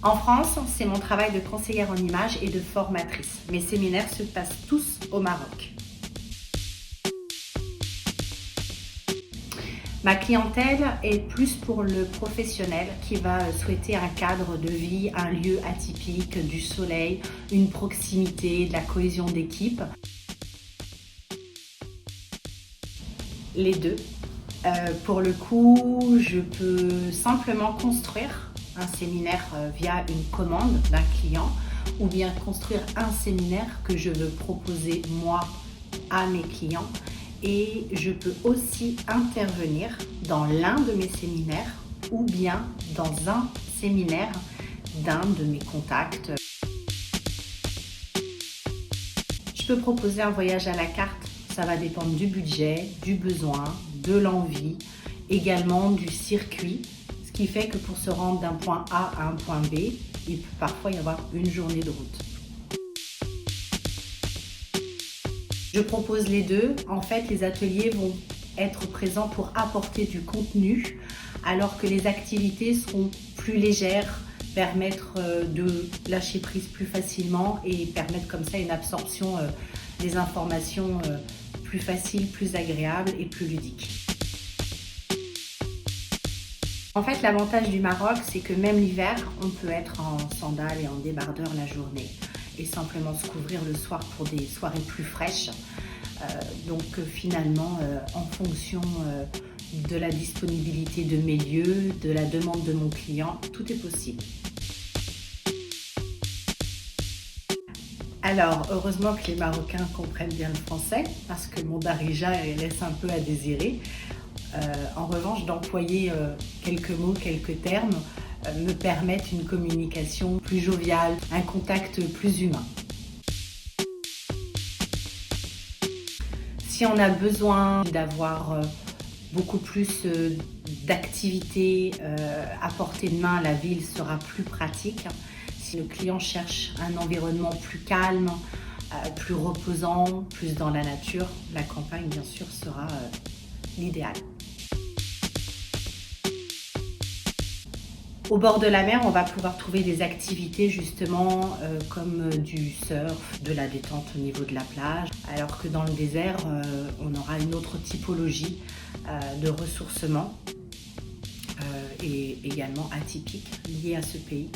En France, c'est mon travail de conseillère en images et de formatrice. Mes séminaires se passent tous au Maroc. Ma clientèle est plus pour le professionnel qui va souhaiter un cadre de vie, un lieu atypique, du soleil, une proximité, de la cohésion d'équipe. Les deux. Pour le coup, je peux simplement construire un séminaire via une commande d'un client ou bien construire un séminaire que je veux proposer moi à mes clients. Et je peux aussi intervenir dans l'un de mes séminaires ou bien dans un séminaire d'un de mes contacts. Je peux proposer un voyage à la carte, ça va dépendre du budget, du besoin, de l'envie, également du circuit, ce qui fait que pour se rendre d'un point A à un point B, il peut parfois y avoir une journée de route. Je propose les deux. En fait, les ateliers vont être présents pour apporter du contenu, alors que les activités seront plus légères, permettre de lâcher prise plus facilement et permettre comme ça une absorption des informations plus facile, plus agréable et plus ludique. En fait, l'avantage du Maroc, c'est que même l'hiver, on peut être en sandales et en débardeur la journée et simplement se couvrir le soir pour des soirées plus fraîches. Donc finalement, en fonction de la disponibilité de mes lieux, de la demande de mon client, tout est possible. Alors, heureusement que les Marocains comprennent bien le français, parce que mon darija laisse un peu à désirer. En revanche, d'employer quelques mots, quelques termes, me permettent une communication plus joviale, un contact plus humain. Si on a besoin d'avoir beaucoup plus d'activités à portée de main, la ville sera plus pratique. Si le client cherche un environnement plus calme, plus reposant, plus dans la nature, la campagne bien sûr sera l'idéal. Au bord de la mer, on va pouvoir trouver des activités justement comme du surf, de la détente au niveau de la plage, alors que dans le désert, on aura une autre typologie de ressourcement et également atypique liée à ce pays.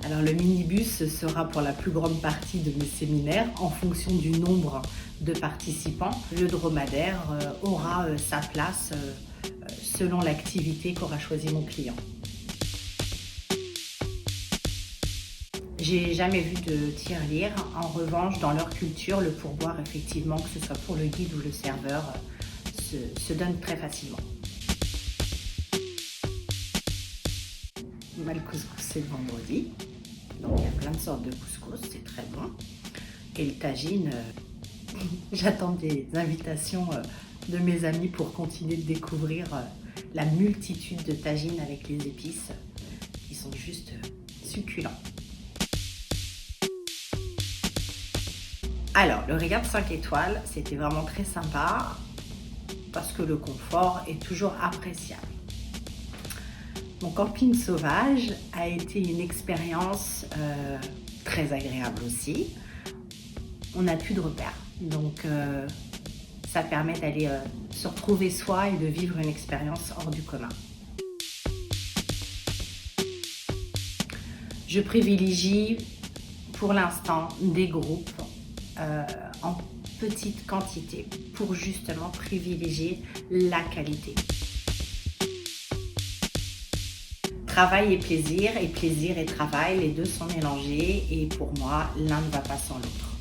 Alors le minibus sera pour la plus grande partie de mes séminaires en fonction du nombre de participants. Le dromadaire aura sa place selon l'activité qu'aura choisi mon client. J'ai jamais vu de tirelire. En revanche, dans leur culture, le pourboire, effectivement, que ce soit pour le guide ou le serveur, se donne très facilement. Le couscous, c'est le vendredi. Donc il y a plein de sortes de couscous, c'est très bon. Et le tagine, j'attends des invitations de mes amis pour continuer de découvrir la multitude de tagines avec les épices qui sont juste succulents. Alors, le Riad 5 étoiles, c'était vraiment très sympa parce que le confort est toujours appréciable. Mon camping sauvage a été une expérience très agréable aussi. On n'a plus de repères, donc ça permet d'aller se retrouver soi et de vivre une expérience hors du commun. Je privilégie pour l'instant des groupes en petite quantité pour justement privilégier la qualité. Travail et plaisir et travail, les deux sont mélangés et pour moi, l'un ne va pas sans l'autre.